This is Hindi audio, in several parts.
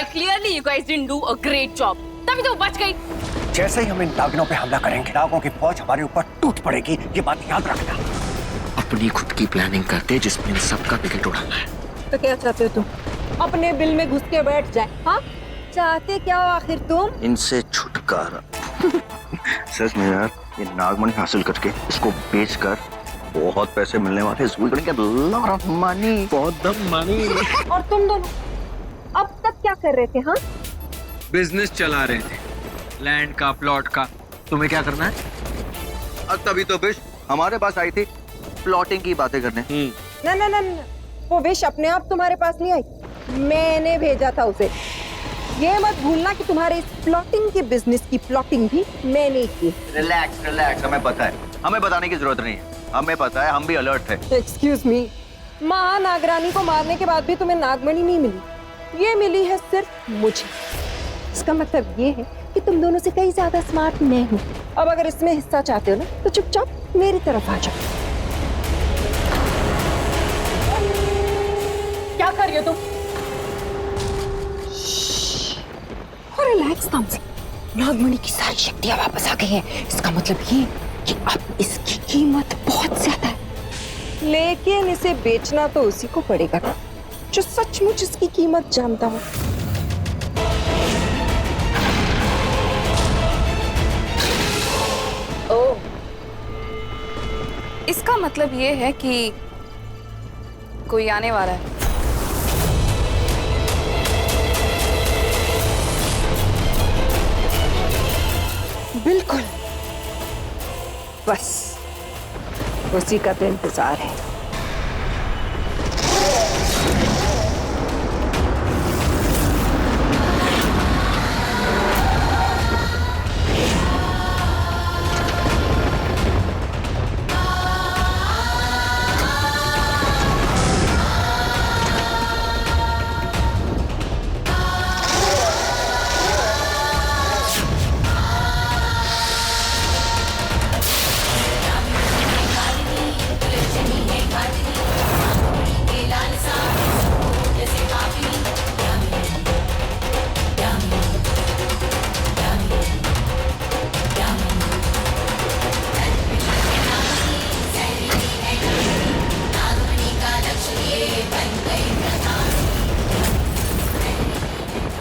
Well, clearly you guys didn't do a great job. तभी तो बच गई। जैसे ही हम इन नागिनों पे हमला करेंगे, नागों की फौज हमारे ऊपर टूट पड़ेगी, ये बात याद रखना। अपनी खुद की प्लानिंग करते जिसमें इन सबका विकेट उड़ाना है। तो क्या चाहते हो तुम? अपने बिल में घुस के बैठ जाए? हाँ, चाहते क्या हो आखिर तुम? इनसे छुटकारा। सच में यार, ये नागमणि हासिल करके इसको बेचकर बहुत पैसे मिलने वाले। लॉट ऑफ मनी, बहुत मनी। और तुम दोनों अब तक क्या कर रहे थे? हाँ, बिजनेस चला रहे थे, लैंड का, प्लॉट का। तुम्हें क्या करना है? तभी तो बिश हमारे पास आई थी प्लॉटिंग की बातें करने। ना ना ना ना, वो विश अपने आप तुम्हारे पास नहीं आई, मैंने भेजा था उसे। ये मत भूलना कि तुम्हारे इस प्लॉटिंग के बिजनेस की प्लॉटिंग भी मैंने की। रिलैक्स रिलैक्स, हमें पता है, हमें बताने की जरूरत नहीं है, हमें पता है, हम भी अलर्ट थे। एक्सक्यूज मी, महानागरानी को मारने के बाद भी तुम्हें नागमणि नहीं मिली, ये मिली है सिर्फ मुझे। इसका मतलब ये है कि तुम दोनों से कहीं ज्यादा स्मार्ट मैं हूँ। अब अगर इसमें हिस्सा चाहते हो ना, तो चुपचाप मेरी तरफ आ जाओ। क्या कर रही हो तुम? रिलैक्स तामसी, नागमणि की सारी शक्तियां वापस आ गई हैं। इसका मतलब ये कि अब इसकी कीमत बहुत ज्यादा है, लेकिन इसे बेचना तो उसी को पड़ेगा ना जो सचमुच इसकी कीमत जानता हो। ओह, इसका मतलब ये है कि कोई आने वाला है। बिल्कुल, बस उसी का तो इंतजार है।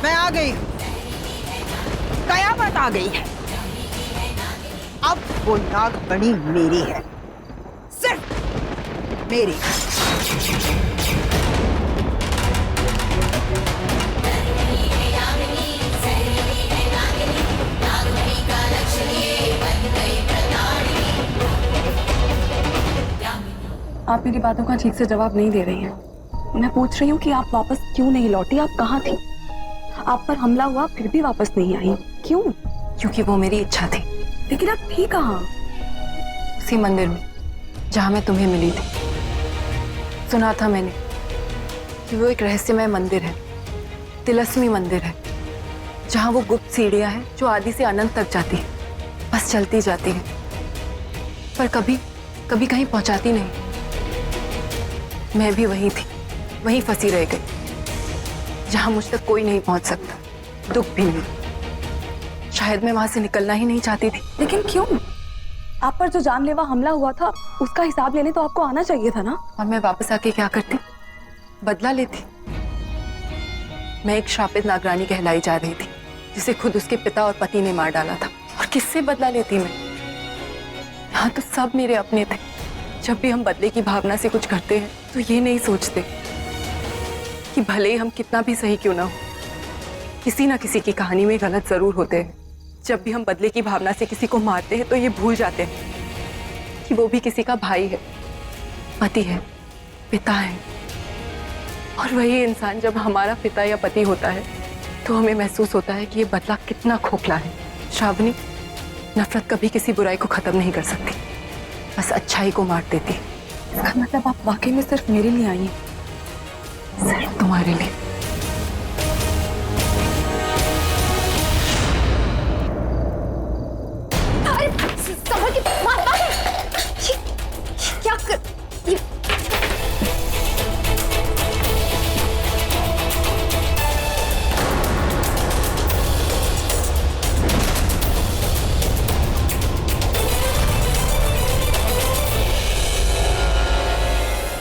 मैं आ गई, कयामत आ गई है। अब वो नागमणि मेरी है, सिर्फ मेरी। आप मेरी बातों का ठीक से जवाब नहीं दे रही हैं। मैं पूछ रही हूँ कि आप वापस क्यों नहीं लौटी? आप कहाँ थी? आप पर हमला हुआ फिर भी वापस नहीं आई, क्यों? क्योंकि वो मेरी इच्छा थी। लेकिन आप थी कहाँ? उसी मंदिर में जहाँ मैं तुम्हें मिली थी। सुना था मैंने कि वो एक रहस्यमय मंदिर है, तिलस्मी मंदिर है, जहाँ वो गुप्त सीढ़ियाँ हैं जो आदि से अनंत तक जाती है, बस चलती जाती है, पर कभी कभी कहीं पहुँचाती नहीं। मैं भी वहीं थी, वहीं फंसी रह गई, जहां मुझ तक कोई नहीं पहुंच सकता, दुख भी नहीं। शायद मैं वहां से निकलना ही नहीं चाहती थी। लेकिन क्यों? आप पर जो जानलेवा हमला हुआ था उसका हिसाब लेने तो आपको आना चाहिए था ना। और मैं वापस आके क्या करती? बदला लेती। मैं एक श्रापित नागरानी कहलाई जा रही थी, जिसे खुद उसके पिता और पति ने मार डाला था। और किससे बदला लेती मैं? यहाँ तो सब मेरे अपने थे। जब भी हम बदले की भावना से कुछ करते हैं तो ये नहीं सोचते कि भले ही हम कितना भी सही क्यों ना हो, किसी ना किसी की कहानी में गलत जरूर होते हैं। जब भी हम बदले की भावना से किसी को मारते हैं तो ये भूल जाते हैं कि वो भी किसी का भाई है, पति है, पिता है। और वही इंसान जब हमारा पिता या पति होता है तो हमें महसूस होता है कि ये बदला कितना खोखला है। श्रावणी, नफरत कभी किसी बुराई को खत्म नहीं कर सकती, बस अच्छाई को मार देती। इसका मतलब आप वाकई में सिर्फ मेरे लिए आई हैं? सिर्फ तुम्हारे लिए। क्या कर...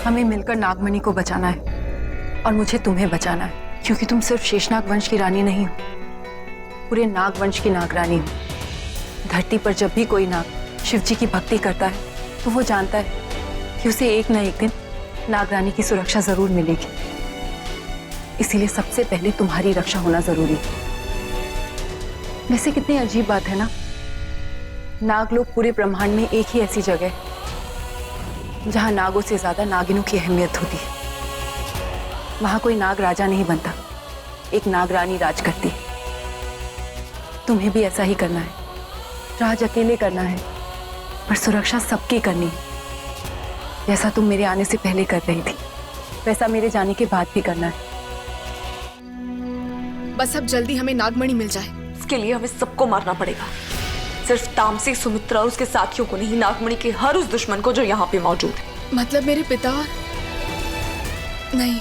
हमें मिलकर नागमणि को बचाना है और मुझे तुम्हें बचाना है, क्योंकि तुम सिर्फ शेषनाग वंश की रानी नहीं हो, पूरे नाग वंश की नागरानी हो। धरती पर जब भी कोई नाग शिव जी की भक्ति करता है तो वो जानता है कि उसे एक न एक दिन नागरानी की सुरक्षा जरूर मिलेगी। इसीलिए सबसे पहले तुम्हारी रक्षा होना जरूरी है। वैसे कितनी अजीब बात है ना, नाग लोग पूरे ब्रह्मांड में एक ही ऐसी जगह है जहां नागों से ज्यादा नागिनों की अहमियत होती है। वहां कोई नाग राजा नहीं बनता, एक नागरानी राज करती है। तुम्हें भी ऐसा ही करना है, राज अकेले करना है, पर सुरक्षा सबकी करनी है। जैसा तुम मेरे आने से पहले कर रही थी, वैसा मेरे जाने के बाद भी करना है। बस अब जल्दी हमें नागमणि मिल जाए। इसके लिए हमें सबको मारना पड़ेगा, सिर्फ तामसी, सुमित्रा और उसके साथियों को नहीं, नागमणि के हर उस दुश्मन को जो यहाँ पे मौजूद है। मतलब मेरे पिता और... नहीं,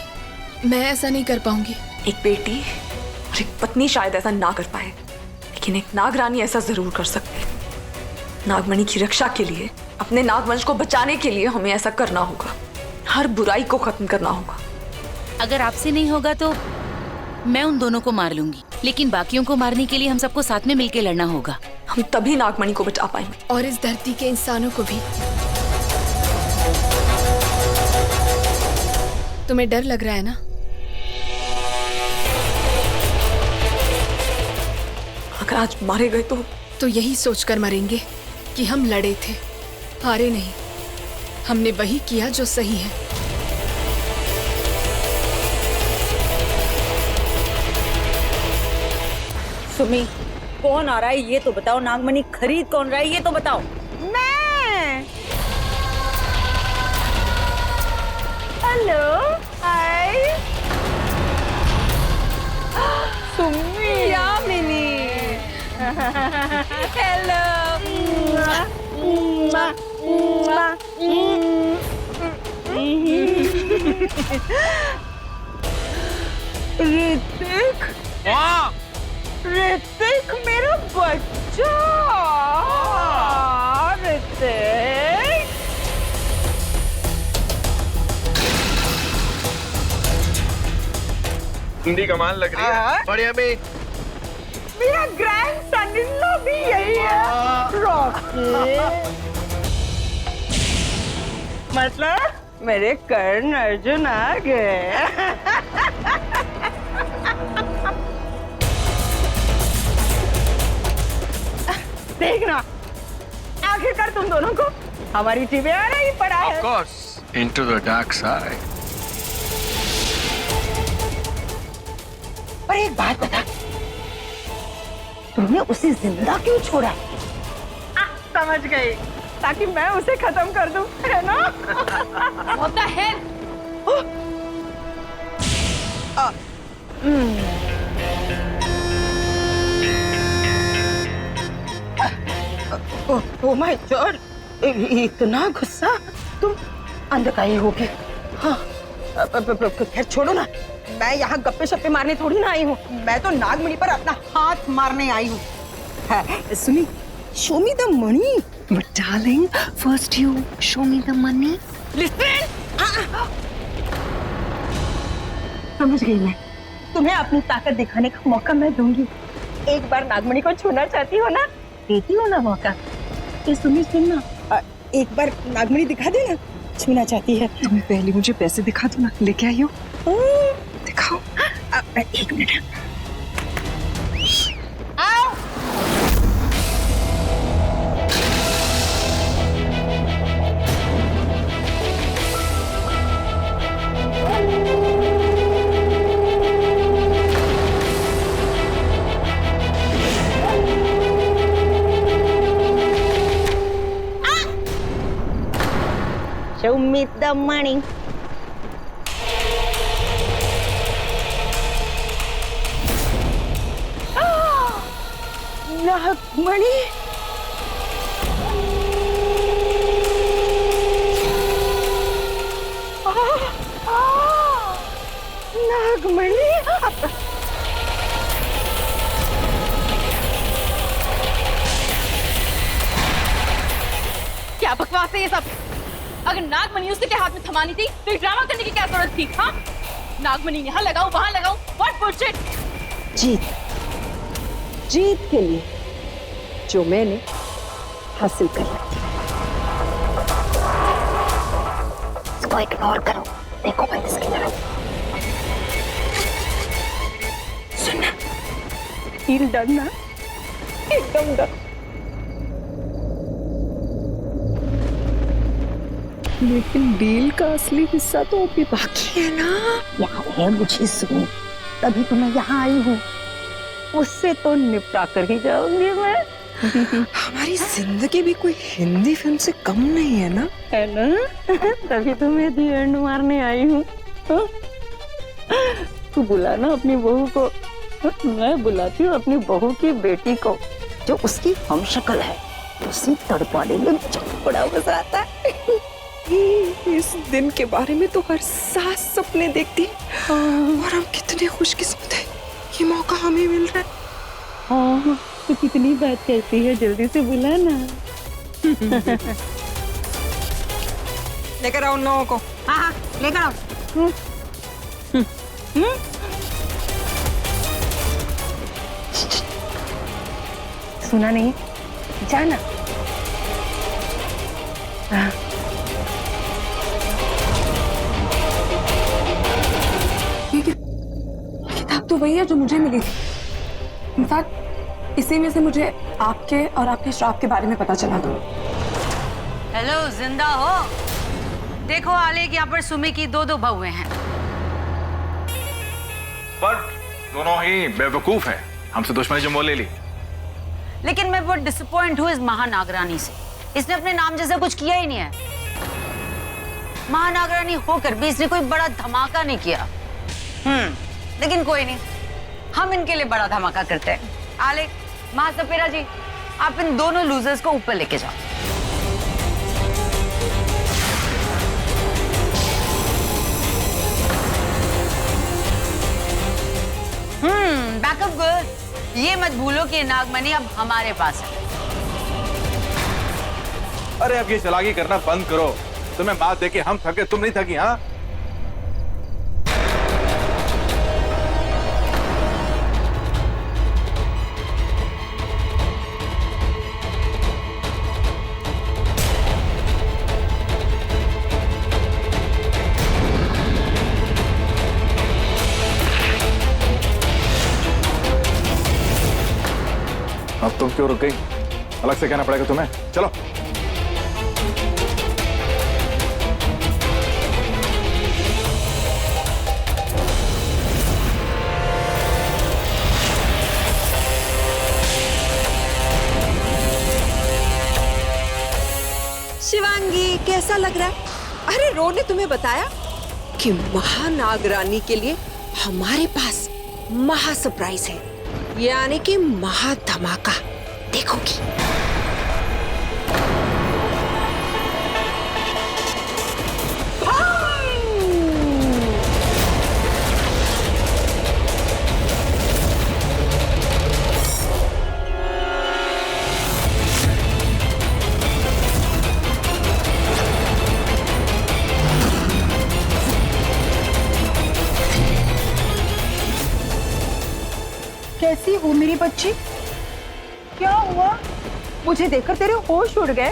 मैं ऐसा नहीं कर पाऊंगी। एक बेटी और एक पत्नी शायद ऐसा ना कर पाए, लेकिन एक नागरानी ऐसा जरूर कर सकती है। नागमणि की रक्षा के लिए, अपने नागवंश को बचाने के लिए हमें ऐसा करना होगा। हर बुराई को खत्म करना होगा। अगर आपसे नहीं होगा तो मैं उन दोनों को मार लूंगी, लेकिन बाकियों को मारने के लिए हम सबको साथ में मिलकर लड़ना होगा। हम तभी नागमणि को बचा पाएंगे, और इस धरती के इंसानों को भी। तुम्हें डर लग रहा है ना? अगर आज मारे गए तो यही सोचकर मरेंगे कि हम लड़े थे, हारे नहीं। हमने वही किया जो सही है। सुमी, कौन आ रहा है ये तो बताओ। नागमणि खरीद कौन रहा है ये तो बताओ। मैं। हेलो, हाय सुमी, यामिनी। हेलो। ऋतिक, ऋतिक मेरा बच्चा। ऋतिक, हिंदी कमाल लग रही है। बढ़िया भी। मेरा ग्रैंडसन इन लॉ भी यही है, रॉकी। मतलब मेरे कर्ण अर्जुन आ गए। देखना, आखिरकार तुम दोनों को हमारी टीवी आना ही पड़ा है। Of course, into the dark side. पर एक बात बता, तुमने उसे जिंदा क्यों छोड़ा? समझ गई, ताकि मैं उसे खत्म कर दूं, है ना? होता है। ओह माय गॉड, इतना गुस्सा तुम अंदर का ही होगी। हाँ, खैर छोड़ो ना, मैं यहाँ गप्पे शप्पे मारने थोड़ी ना आई हूँ। मैं तो नागमणि पर अपना हाथ मारने आई हूँ। सुनी, show me the money. But darling, first you show me the money. Listen. समझ गई मैं, तुम्हें अपनी ताकत दिखाने का मौका मैं दूंगी। एक बार नागमणि को छूना चाहती हो ना, देती हो ना मौका। तो सुनना, एक बार नागमणि दिखा देना, छूना चाहती है। तुम्हें पहले मुझे पैसे दिखा दो ना, लेके आई हो। दिखाओ। एक मिनट। आओ। Show me the money. नागमणि, नागमणि, क्या बकवास है ये सब? अगर नागमणि उसके हाथ में थमानी थी तो ड्रामा करने की क्या जरूरत थी? हाँ, नागमणि यहाँ लगाऊं वहां लगाऊं, व्हाट बुलशिट। जीत के लिए जो मैंने हासिल कर लिया। इसको इग्नोर करो, देखो मैं इसकी तरफ। सुनना, फील डन ना, एकदम डन। लेकिन डील का असली हिस्सा तो अभी बाकी है ना। यहाँ है मुझे सुन, तभी तो मैं यहाँ आई हूँ। उससे तो निपटा कर ही जाऊंगी मैं। हमारी जिंदगी भी कोई हिंदी फिल्म से कम नहीं है ना? है ना? तभी तो मैं दी एंड मारने आई हूँ। तू बुला ना अपनी बहू को। मैं बुलाती हूँ अपनी बहू की बेटी को, जो उसकी हमशक्ल है। उसी तड़पाने में मुझे बड़ा मजा आता है। इस दिन के बारे में तो हर सास सपने देखती है, और हम कितने खुशकिस्मत हैं, ये मौका हमें मिल रहा है। हाँ, तो कितनी बात कहती है, जल्दी से बुला ना। लेकर आओ उन लोगों को। हाँ हाँ, लेकर आओ। सुना नहीं? जाना। हाँ। किताब तो वही है जो मुझे मिली थी। इनफैक्ट इसी में से मुझे आपके और आपके श्राप के बारे में पता चला था। हेलो, जिंदा हो? देखो आलेख, यहाँ पर सुमी की दो बहुएं हैं। पर दोनों ही बेवकूफ हैं, हमसे दुश्मनी जो मोल ले ली। लेकिन मैं बहुत डिसअपॉइंट हूँ इस महानागरानी से। इसने अपने नाम जैसा कुछ किया ही नहीं है। महानागरानी होकर भी इसने कोई बड़ा धमाका नहीं किया। लेकिन कोई नहीं, हम इनके लिए बड़ा धमाका करते हैं। आलेख, महासपेरा जी, आप इन दोनों लूजर्स को ऊपर लेके जाओ। बैकअप गर्ल, ये मत भूलो कि नागमणि अब हमारे पास है। अरे अब ये चालाकी करना बंद करो। तुम्हें मात देके हम थके, तुम नहीं थकी? हाँ, अब तुम क्यों रुक गई? अलग से कहना पड़ेगा तुम्हें। चलो। शिवांगी, कैसा लग रहा है? अरे रो ने तुम्हें बताया कि महानागरानी के लिए हमारे पास महा सरप्राइज है, यानी कि महा धमाका। देखोगी। कैसी हो मेरी बच्ची? क्या हुआ? मुझे देखकर तेरे होश उड़ गए।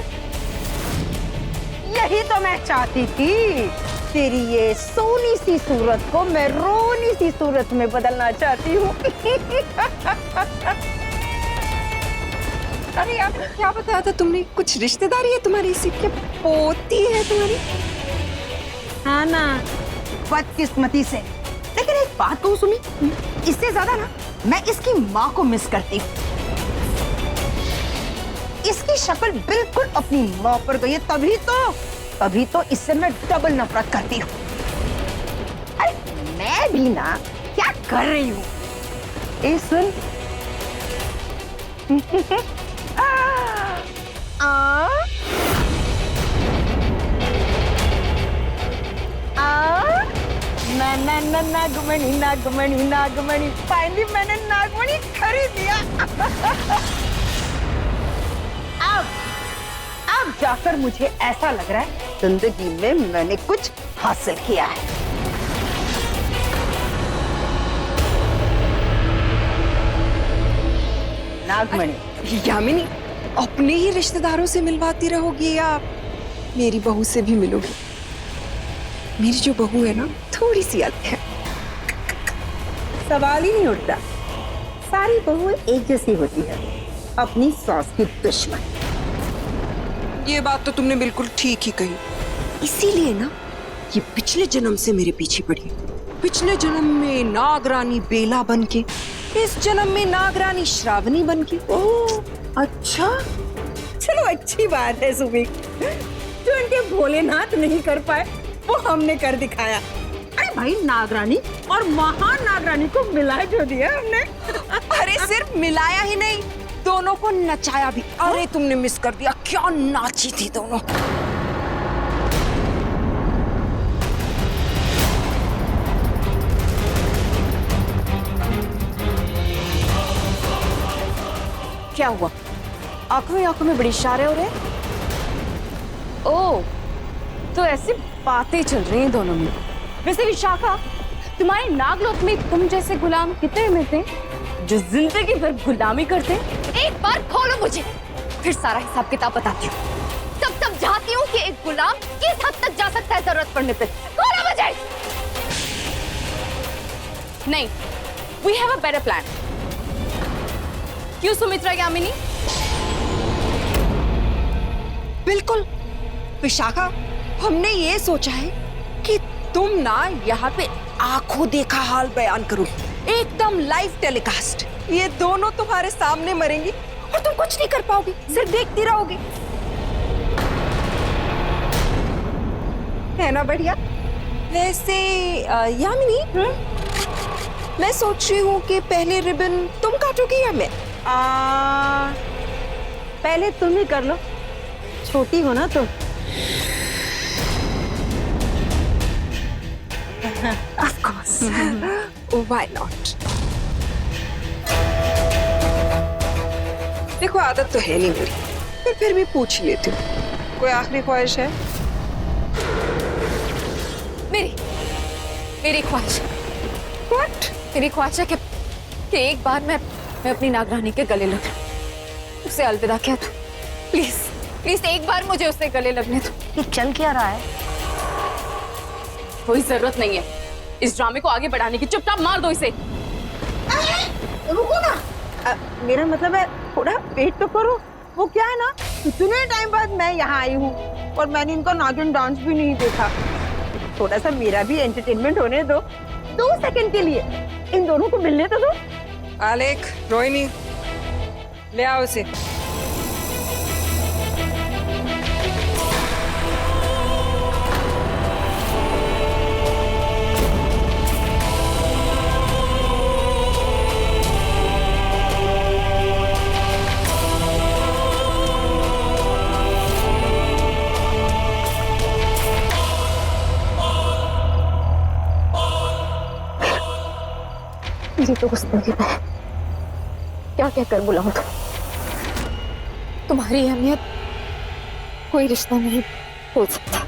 यही तो मैं चाहती थी। तेरी ये सोनी सी सूरत को मैं रोनी सी सूरत में बदलना चाहती हूँ। अरे यार, क्या बताया था तुमने? कुछ रिश्तेदारी है तुम्हारी? इसी की पोती है तुम्हारी? हाँ ना, बदकिस्मती से। लेकिन एक बात कहूँ सुमी, इससे ज्यादा ना मैं इसकी माँ को मिस करती हूँ। इसकी शक्ल बिल्कुल अपनी माँ पर गई है, तभी तो इससे मैं डबल नफरत करती हूँ। अरे मैं भी ना क्या कर रही हूँ? ए सुन। नागमणि नागमणि नागमणि, फाइनली मैंने नागमणि खरीद लिया। अब जाकर मुझे ऐसा लग रहा है जिंदगी में मैंने कुछ हासिल किया है। नागमणि, यामिनी, अपने ही रिश्तेदारों से मिलवाती रहोगी या मेरी बहू से भी मिलोगी? मेरी जो बहू है ना, थोड़ी सी अलग है। सवाल ही नहीं उठता। सारी बहू एक जैसी होती है, अपनी सास की दुश्मन। ये बात तो तुमने बिल्कुल ठीक ही कही। इसीलिए ना ये पिछले जन्म से मेरे पीछे पड़ी। पिछले जन्म में नागरानी बेला बनके, इस जन्म में नागरानी श्रावणी बनके। ओह अच्छा, चलो अच्छी बात है सुबी। जो इनके भोलेनाथ नहीं कर पाए वो हमने कर दिखाया। अरे भाई, नागरानी और महान नागरानी को मिला जो दिया हमने। अरे सिर्फ मिलाया ही नहीं, दोनों को नचाया भी। अरे तुमने मिस कर दिया, क्या नाची थी दोनों। क्या हुआ? आंखों में बड़ी इशारे हो रहे? ओह, तो ऐसी बातें चल रही हैं दोनों में। वैसे विशाखा, तुम्हारे नागलोक में तुम जैसे गुलाम कितने मिलते हैं जो जिंदगी भर गुलामी करते हैं? एक बार खोलो मुझे, फिर सारा हिसाब किताब बताती हूँ। तब समझाती हूँ कि एक गुलाम किस हद तक जा सकता है जरूरत पड़ने पे। खोलो मुझे। नहीं, we have a better plan. क्यों सुमित्रा, यामिनी? बिल्कुल विशाखा, हमने ये सोचा है कि तुम ना यहाँ पे आंखों देखा हाल बयान करो, एकदम लाइव टेलीकास्ट। ये दोनों तुम्हारे सामने मरेंगी और तुम कुछ नहीं कर पाओगी, सिर्फ देखती रहोगी। है ना बढ़िया? वैसे यामिनी, मैं सोच रही हूँ कि पहले रिबन तुम काटोगी या मैं? पहले तुम ही कर लो, छोटी हो ना तुम। Of course. Oh, why not? देखो, आदत तो है नहीं मेरी, पर फिर भी पूछ ही लेती हूँ। कोई आखिरी ख्वाहिश है? मेरी ख्वाहिश। What? मेरी ख्वाहिश है कि एक बार मैं अपनी नागरानी के गले लग, उसे अलविदा कह दूं। प्लीज प्लीज एक बार मुझे उससे गले लगने दो। ये चल क्या रहा है? कोई जरूरत नहीं है इस ड्रामे को आगे बढ़ाने की। चुपचाप मार दो इसे। रुको ना, मेरा मतलब है थोड़ा वेट तो करो। वो क्या है ना, इतने टाइम बाद मैं यहाँ आई हूँ और मैंने इनका नागिन डांस भी नहीं देखा। थोड़ा सा मेरा भी एंटरटेनमेंट होने दो, 2 सेकंड के लिए इन दोनों को मिलने तो दो। आलेख, रोहिणी, ले आओ उसे। मुझे तो कुछ नहीं पता है क्या क्या कर बुलाऊं तुम्हारी अहमियत कोई रिश्ता नहीं हो सकता।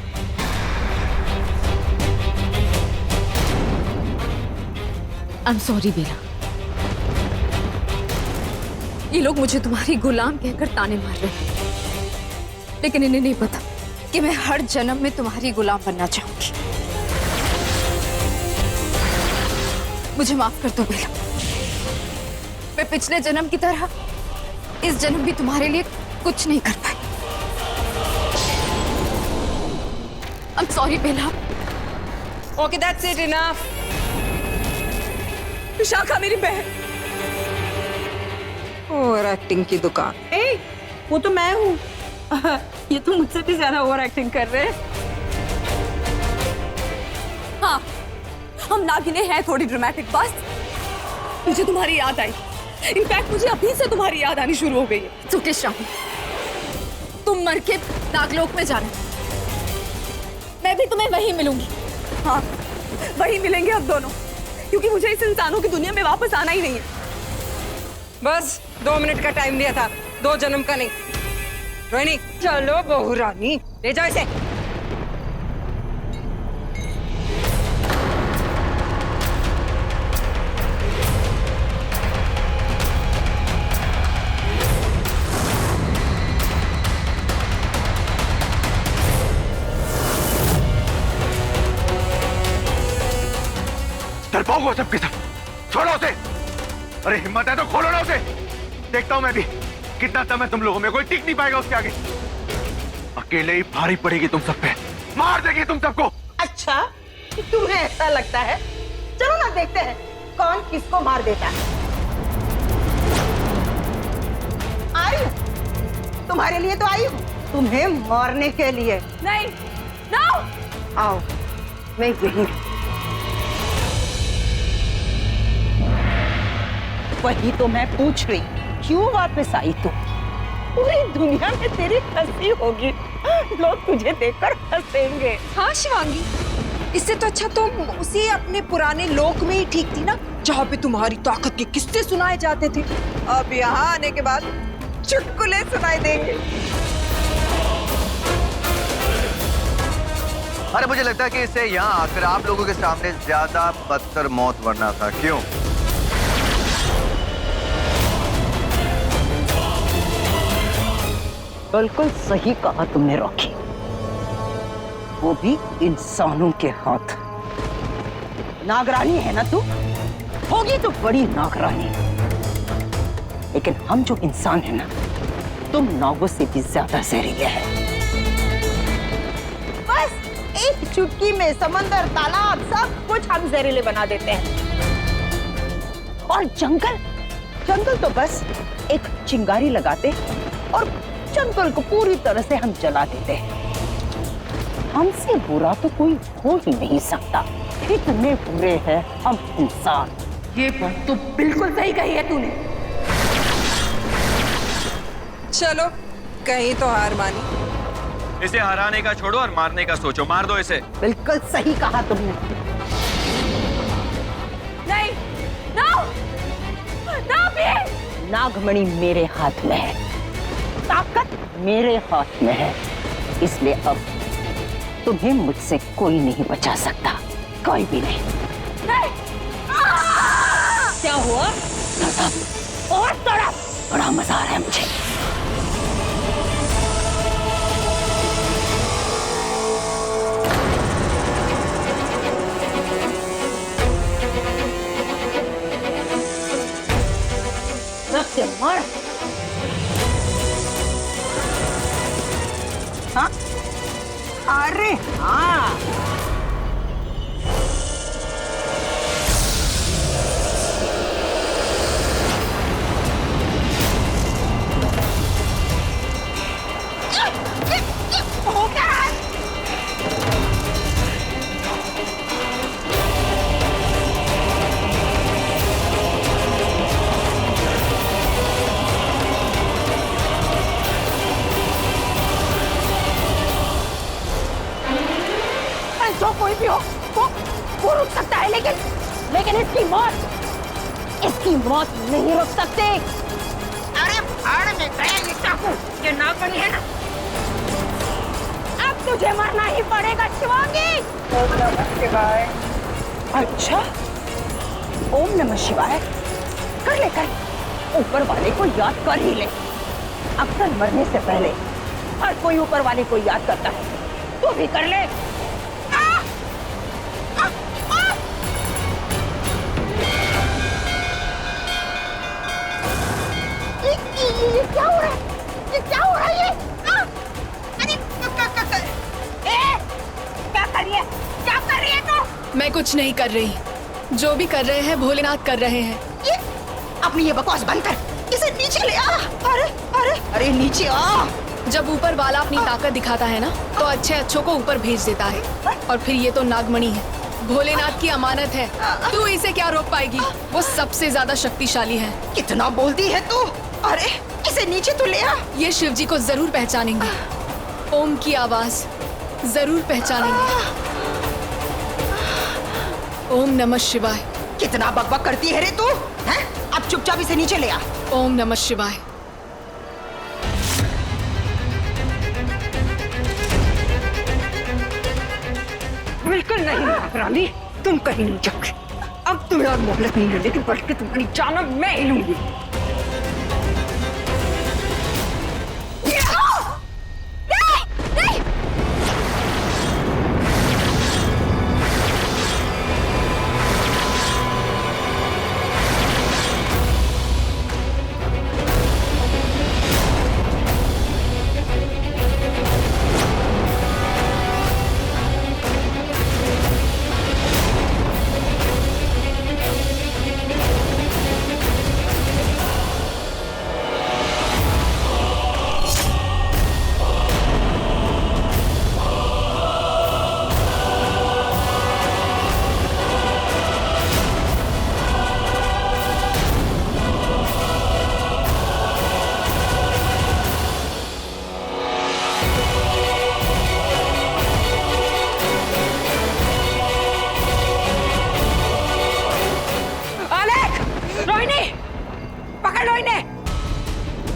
आई एम सॉरी बेला, ये लोग मुझे तुम्हारी गुलाम कहकर ताने मार रहे हैं, लेकिन इन्हें नहीं पता कि मैं हर जन्म में तुम्हारी गुलाम बनना चाहूंगी। मुझे माफ कर दो बेला, मैं पिछले जन्म की तरह इस जन्म भी तुम्हारे लिए कुछ नहीं कर पाई। I am sorry Bela. Okay, that's it, enough. Vishakha मेरी बहन। ओवर एक्टिंग की दुकान। ए, वो तो मैं हूँ। ये तो मुझसे भी ज्यादा ओवर एक्टिंग कर रहे हैं। हाँ, हम नागिने हैं थोड़ी ड्रामेटिक। बस मुझे तुम्हारी याद आई। इनफैक्ट मुझे अभी से तुम्हारी याद आनी शुरू हो गई है। सुकेश राम, तुम मर के नागलोक में जाना, मैं भी तुम्हें वहीं मिलूंगी। हाँ, वहीं मिलेंगे अब दोनों, क्योंकि मुझे इस इंसानों की दुनिया में वापस आना ही नहीं है। बस 2 मिनट का टाइम दिया था, 2 जन्म का नहीं। रोहिणी चलो बहू रानी, ले जाओ इसे। डरपोक हो सबके सब, छोड़ो उसे। अरे हिम्मत है तो खोलो ना उसे। देखता हूं मैं भी कितना दम है तुम लोगों में, कोई टिक नहीं पाएगा उसके आगे। अकेले ही भारी पड़ेगी तुम सब पे, मार देगी तुम सबको। अच्छा तुम्हें ऐसा लगता है? चलो ना देखते हैं कौन किसको मार देता है। आई हूं, तुम्हारे लिए तो आई हूं, तुम्हें मारने के लिए नहीं। नो। आओ, मैं यही वही तो मैं पूछ रही, क्यों वापस आई तू? पूरी दुनिया में तेरी हंसी होगी, लोग तुझे देखकर हंसेंगे। हाँ शिवांगी, इससे तो अच्छा तुम उसी अपने पुराने लोक में ही ठीक थी ना, जहाँ पे तुम्हारी ताकत के किस्से सुनाए जाते थे। अब यहाँ आने के बाद चुटकुले सुनाई देंगे। अरे मुझे लगता है कि इसे यहाँ आकर आप लोगों के सामने ज्यादा बदतर मौत मरना था। क्यों? बिल्कुल सही कहा तुमने रॉकी, वो भी इंसानों के हाथ। नागरानी है ना तू, होगी तो बड़ी नागरानी, लेकिन हम जो इंसान है ना, तुम नागों से भी ज्यादा जहरीले हैं। बस एक चुटकी में समंदर, तालाब सब कुछ हम जहरीले बना देते हैं। और जंगल तो बस एक चिंगारी लगाते और जंगल को पूरी तरह से हम जला देते हैं। हमसे बुरा तो कोई हो ही नहीं सकता, इतने बुरे हैं हम इंसान। ये बात तो बिल्कुल सही कही है तूने। चलो कहीं तो हार मानी। इसे हराने का छोड़ो और मारने का सोचो। मार दो इसे। बिल्कुल सही कहा तुमने। नहीं। नो। No please. नागमणि मेरे हाथ में है, ताकत मेरे हाथ में है, इसलिए अब तुम्हें मुझसे कोई नहीं बचा सकता, कोई भी नहीं। नहीं। क्या हुआ? और तड़प, बड़ा मजा आ रहा है मुझे। मार। हाँ? अरे हाँ, हो क्या रहा है? जो कोई भी हो वो रुक सकता है, लेकिन इसकी मौत नहीं रुक सकती। अरे भाड़ में गया ये चाकू, ये नागमणि है ना, अब तुझे मरना ही पड़ेगा शिवांगी। ओम नमः शिवाय। अच्छा, ओम नमः शिवाय कर, ऊपर वाले को याद कर ही ले। अक्सर मरने से पहले हर कोई ऊपर वाले को याद करता है, तू भी कर ले। ये क्या हो रहा है? ये क्या हो रहा है? ये अरे क्या कर रही है? क्या कर रही है तू? मैं कुछ नहीं कर रही, जो भी कर रहे हैं भोलेनाथ कर रहे हैं। ये अपनी ये बकवास बंद कर, इसे नीचे ले आ। अरे नीचे आ। जब ऊपर वाला अपनी ताकत दिखाता है ना, तो अच्छों को ऊपर भेज देता है। और फिर ये तो नागमणि है, भोलेनाथ की अमानत है, तू इसे क्या रोक पाएगी? वो सबसे ज्यादा शक्तिशाली है। कितना बोलती है तू? अरे इसे नीचे तो ले आ। ये शिव जी को जरूर पहचानेंगे, ओम की आवाज जरूर पहचानेंगे। ओम नमः शिवाय। कितना बकबक करती है रे तू, हैं? अब चुपचाप इसे नीचे ले आ। ओम नमः शिवाय। बिल्कुल नहीं नागरानी, तुम कहीं नहीं जाओगे। अब तुम्हें और मोहलत नहीं मिलेगी, बल्कि तुम्हारी जान मैं ही लूंगी।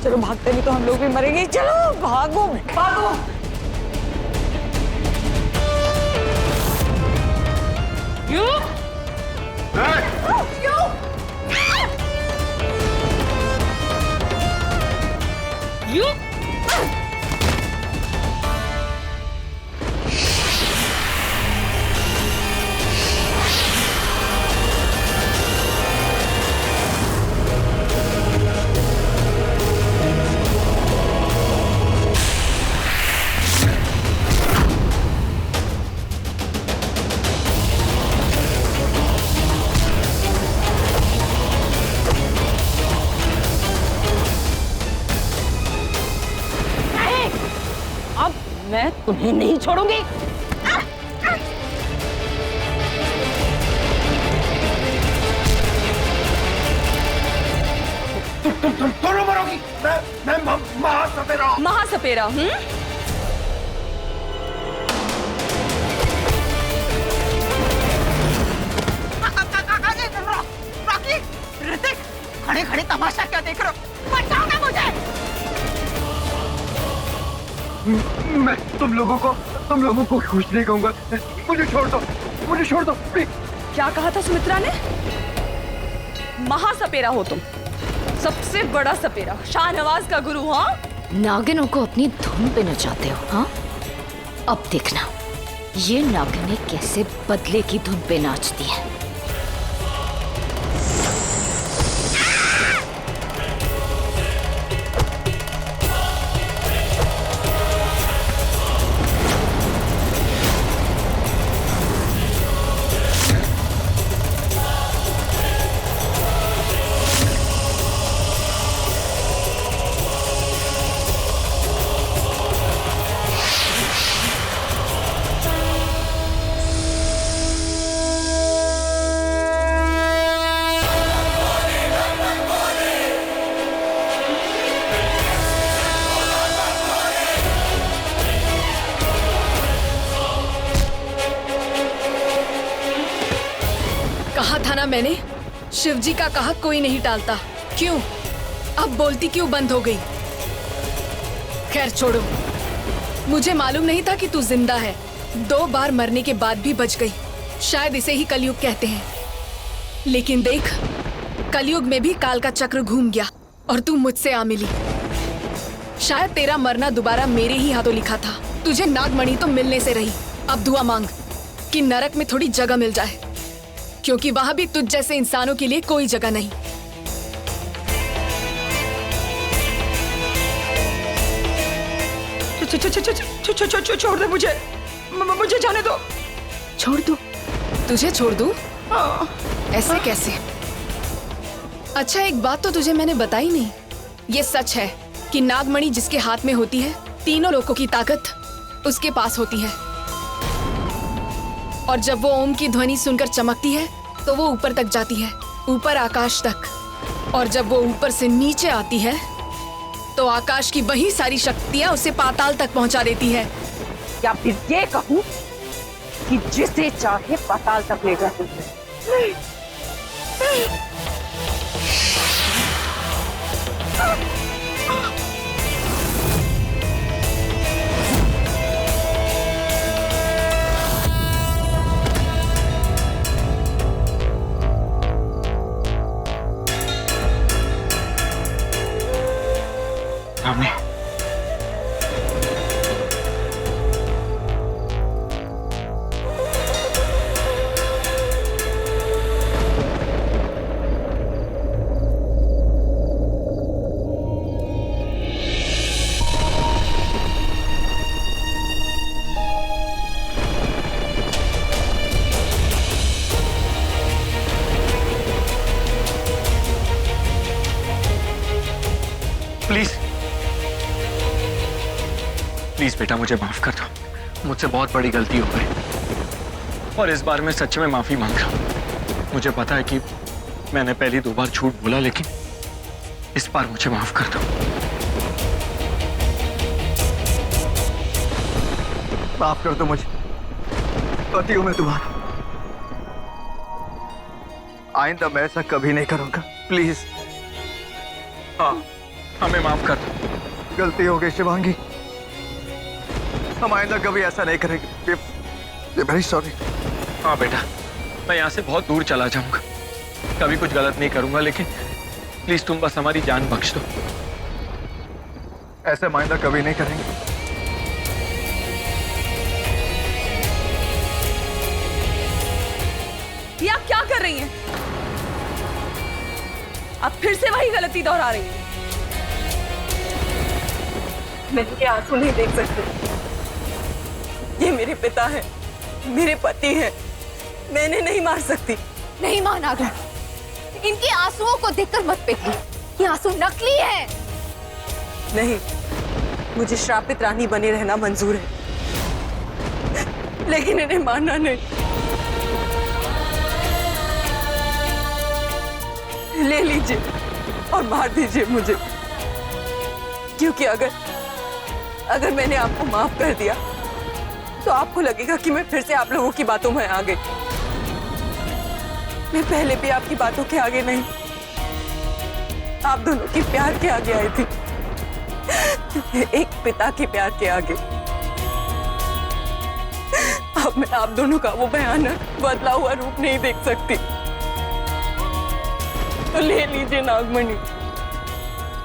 चलो भागते नहीं तो हम लोग भी मरेंगे। चलो भागो भागो। मैं तुम्हें नहीं छोड़ूंगी। तुम दोनों मरोगी। मैं महासपेरा हूं। महासपेरा? रॉकी, ऋतिक, खड़े खड़े तमाशा क्या देख रहे हो? बचाओ ना मुझे। मैं तुम लोगों को खुश नहीं कहूंगा। मुझे छोड़ दो, मुझे छोड़ दो। क्या कहा था सुमित्रा ने? महासपेरा हो तुम, सबसे बड़ा सपेरा, शाहनवाज का गुरु। हाँ, नागिनों को अपनी धुन पे नचाते हो। हाँ, अब देखना ये नागिनें कैसे बदले की धुन पे नाचती हैं। कहा था ना मैंने, शिवजी का कहा कोई नहीं टालता। क्यों अब बोलती क्यों बंद हो गई? खैर छोड़ो, मुझे मालूम नहीं था कि तू जिंदा है। 2 बार मरने के बाद भी बच गई। शायद इसे ही कलयुग कहते हैं। लेकिन देख, कलयुग में भी काल का चक्र घूम गया और तू मुझसे आ मिली। शायद तेरा मरना दोबारा मेरे ही हाथों लिखा था। तुझे नागमणि तो मिलने से रही। अब दुआ मांग कि नरक में थोड़ी जगह मिल जाए, क्योंकि वहां भी तुझ जैसे इंसानों के लिए कोई जगह नहीं। छोड़ दे मुझे, मुझे जाने दो। छोड़ दूं? तुझे छोड़ दूं? ऐसे कैसे? अच्छा, एक बात तो तुझे मैंने बताई नहीं। ये सच है कि नागमणि जिसके हाथ में होती है, तीनों लोगों की ताकत उसके पास होती है। और जब वो ओम की ध्वनि सुनकर चमकती है तो वो ऊपर तक जाती है, ऊपर आकाश तक। और जब वो ऊपर से नीचे आती है तो आकाश की वही सारी शक्तियां उसे पाताल तक पहुंचा देती है। या फिर ये कहूं कि जिसे चाहे पाताल तक ले जाती है। प्लीज बेटा मुझे माफ कर दो, मुझसे बहुत बड़ी गलती हो गई और इस बार मैं सच में माफी मांग रहा हूँ। मुझे पता है कि मैंने पहली 2 बार झूठ बोला, लेकिन इस बार मुझे माफ कर दो। माफ कर दो मुझे, पति हूं मैं तुम्हारा। आइंदा मैं ऐसा कभी नहीं करूंगा, प्लीज। हाँ, हमें माफ कर दो। गलती हो गई शिवांगी, हम आइंदा कभी ऐसा नहीं करेंगे। Very sorry. हाँ बेटा, मैं यहाँ से बहुत दूर चला जाऊंगा, कभी कुछ गलत नहीं करूंगा, लेकिन प्लीज तुम बस हमारी जान बख्श दो। ऐसे आइंदा कभी नहीं करेंगे। ये आप क्या कर रही हैं? आप फिर से वही गलती दोहरा रही हैं। मैं इनके आंसू नहीं देख सकती। ये मेरे पिता है, मेरे पति है, मैं इन्हें नहीं मार सकती। नहीं मां नागरानी, इनके आंसुओं को देखकर मत पिघलिए, ये आंसू नकली है। नहीं, मुझे श्रापित रानी बने रहना मंजूर है, लेकिन इन्हें मारना नहीं। ले लीजिए और मार दीजिए मुझे, क्योंकि अगर मैंने आपको माफ कर दिया तो आपको लगेगा कि मैं फिर से आप लोगों की बातों में आ गई। मैं पहले भी आपकी बातों के आगे नहीं, आप दोनों के प्यार के आगे आई थी, एक पिता के प्यार के आगे। अब मैं आप दोनों का वो भयानक बदला हुआ रूप नहीं देख सकती। तो ले लीजिए नागमणि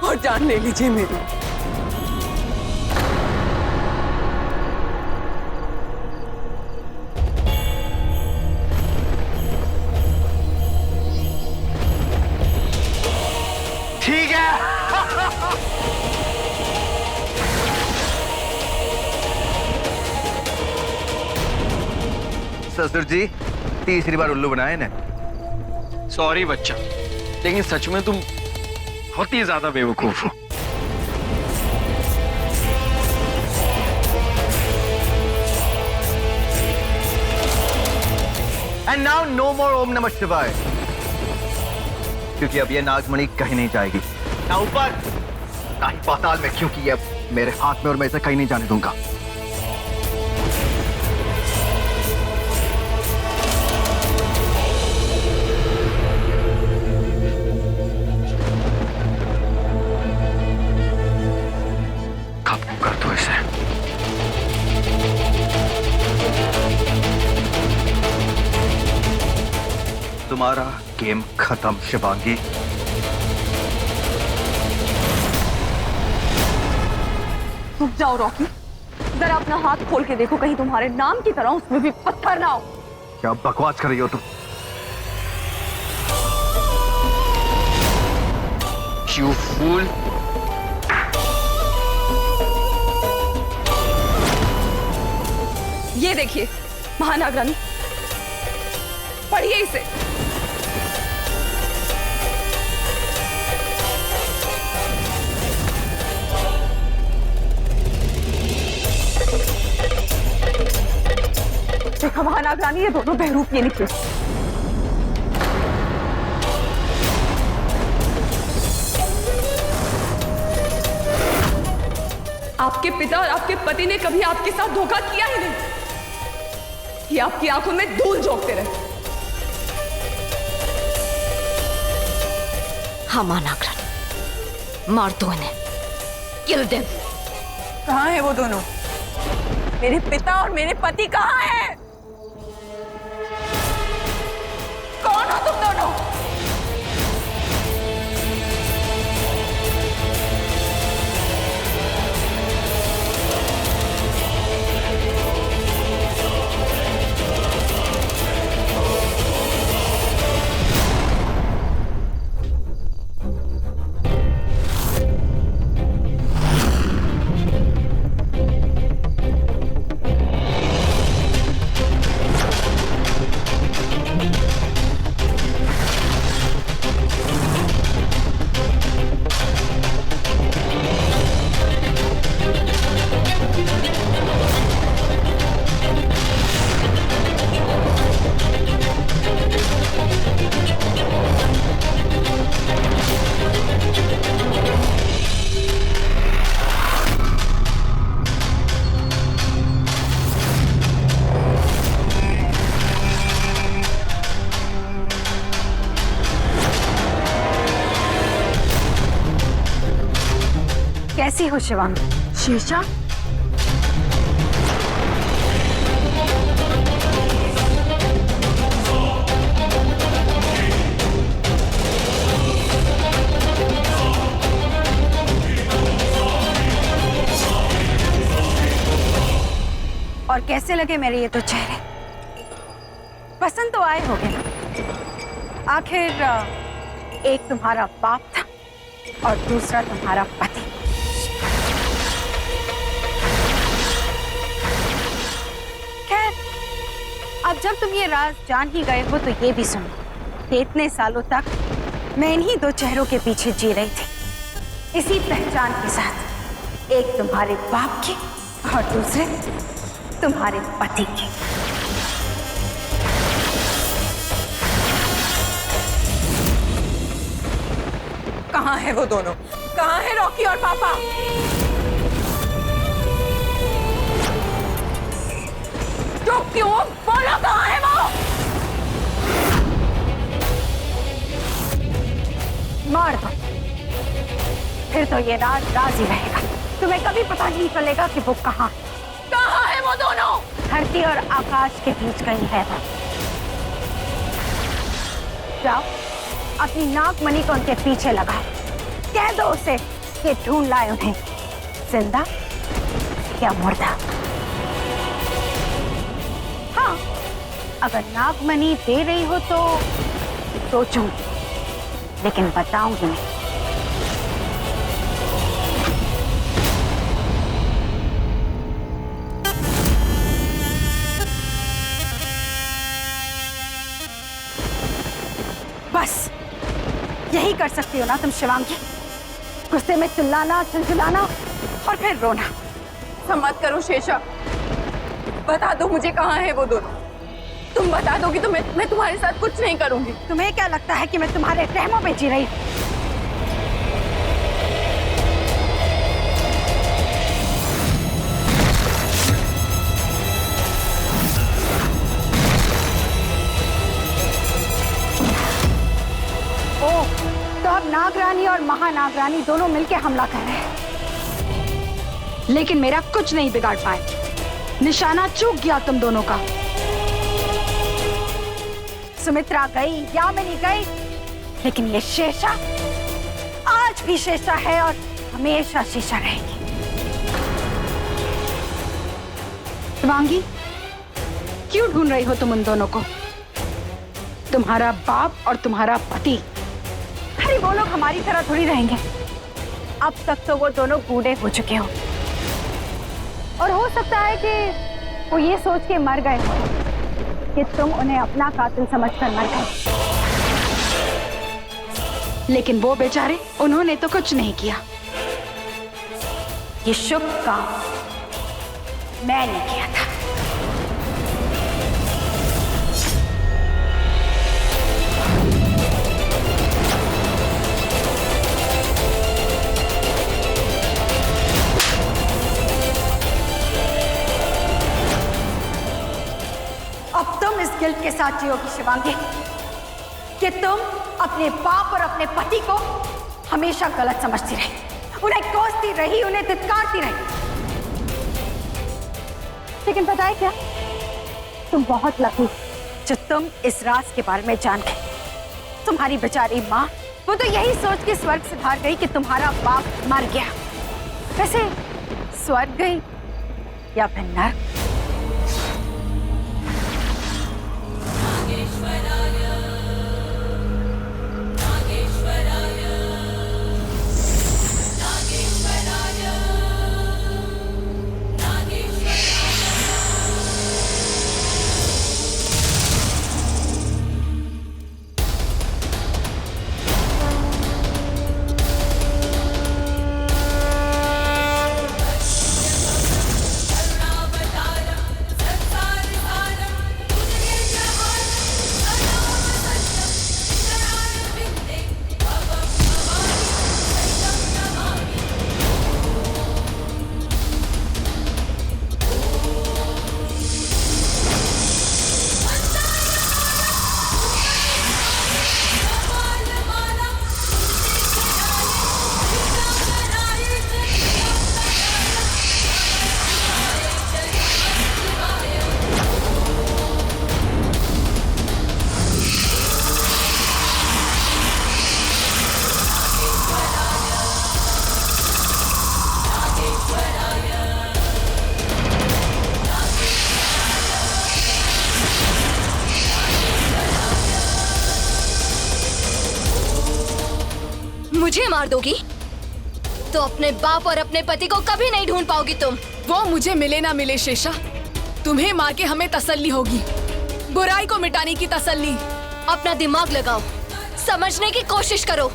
और जान ले लीजिए मेरी। ठीक है। ससुर जी, तीसरी बार उल्लू बनाए ने। सॉरी बच्चा, लेकिन सच में तुम बहुत ही ज्यादा बेवकूफ हो। एंड नाउ नो मोर ओम नमः शिवाय, क्योंकि अब ये नागमणि कहीं नहीं जाएगी, ना ऊपर ना ही पाताल में, क्योंकि ये मेरे हाथ में और मैं इसे कहीं नहीं जाने दूंगा। काबू कर दो इसे। तुम्हारा गेम खत्म शिवांगी। रुक जाओ रॉकी, जरा अपना हाथ खोल के देखो, कहीं तुम्हारे नाम की तरह उसमें भी पत्थर ना हो। क्या बकवास कर रही हो तुम? You fool! ये देखिए महानागरानी, पढ़िए इसे। देखो महानागरानी, ये दोनों बहरूप ये निकले। आपके पिता और आपके पति ने कभी आपके साथ धोखा किया ही नहीं। ये आपकी आंखों में धूल झोंकते रहे। हाँ मां नागरानी, मार दो इन्हें, किल देम। कहाँ है वो दोनों? मेरे पिता और मेरे पति कहाँ हैं? कौन हो तुम दोनों? कैसी हो शिवांगी? शीशा, और कैसे लगे मेरे ये तो चेहरे? पसंद तो आए होगे ना? आखिर एक तुम्हारा बाप था और दूसरा तुम्हारा पति। खैर, अब जब तुम ये राज जान ही गए हो तो ये भी सुनो कि इतने सालों तक मैं इन्हीं दो चेहरों के पीछे जी रही थी, इसी पहचान के साथ, एक तुम्हारे बाप की और दूसरे तुम्हारे पति की। कहाँ है वो दोनों? कहाँ है रॉकी और पापा? चुप क्यों? बोलो कहाँ है वो? मार दो, फिर तो ये राज राज ही रहेगा। तुम्हें कभी पता नहीं चलेगा कि वो कहाँ है। कहाँ है वो दोनों? धरती और आकाश के बीच कहीं है वो। जाओ, अपनी नागमणि को उनके पीछे लगाओ। कह दो उसे कि ढूंढ लाए उन्हें, जिंदा या मुर्दा। हाँ, अगर नागमणि दे रही हो तो सोचूंगी, लेकिन बताऊंगी नहीं। बस यही कर सकती हो ना तुम शिवांगी? गुस्से में चिल्लाना, चिल्लाना और फिर रोना। ऐसा मत करो शेषा, बता दो मुझे कहाँ है वो दोनों। तुम बता दोगी तो मैं तुम्हारे साथ कुछ नहीं करूंगी। तुम्हें क्या लगता है कि मैं तुम्हारे रहमों में जी रही हूँ? तो अब नागरानी और महानागरानी दोनों मिलकर हमला कर रहे हैं, लेकिन मेरा कुछ नहीं बिगाड़ पाए। निशाना चूक गया तुम दोनों का। सुमित्रा गई, यामिनी गई, लेकिन ये शेषा आज भी शेषा है और हमेशा शेषा रहेगी। शिवांगी, क्यों ढूंढ रही हो तुम उन दोनों को? तुम्हारा बाप और तुम्हारा पति, अरे वो लोग हमारी तरह थोड़ी रहेंगे। अब तक तो वो दोनों बूढ़े हो चुके हो, और हो सकता है कि वो ये सोच के मर गए हो कि तुम उन्हें अपना कातिल समझकर मर गए, लेकिन वो बेचारे, उन्होंने तो कुछ नहीं किया। ये शुभ काम मैंने किया था। अब तुम इस गिल्ट के साथ जियोगी शिवांगी कि तुम अपने बाप और अपने पति को हमेशा गलत समझती रही, उन्हें कोसती रही, उन्हें धिक्कारती रही। लेकिन पता है क्या, तुम बहुत लकी जो तुम इस राज के बारे में जान गए। तुम्हारी बेचारी माँ, वो तो यही सोच के स्वर्ग से भाग गई कि तुम्हारा बाप मर गया। वैसे स्वर्ग गई या फिर नर्क? मुझे मार दोगी तो अपने बाप और अपने पति को कभी नहीं ढूंढ पाओगी तुम। वो मुझे मिले ना मिले शेषा, तुम्हें मार के हमें तसल्ली होगी, बुराई को मिटाने की तसल्ली। अपना दिमाग लगाओ, समझने की कोशिश करो।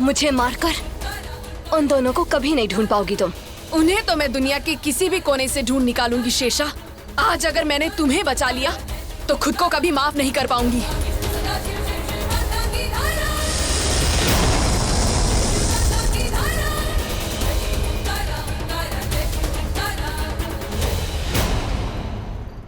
मुझे मारकर उन दोनों को कभी नहीं ढूंढ पाओगी तुम। उन्हें तो मैं दुनिया के किसी भी कोने से ढूंढ निकालूंगी शेषा। आज अगर मैंने तुम्हें बचा लिया तो खुद को कभी माफ नहीं कर पाऊंगी।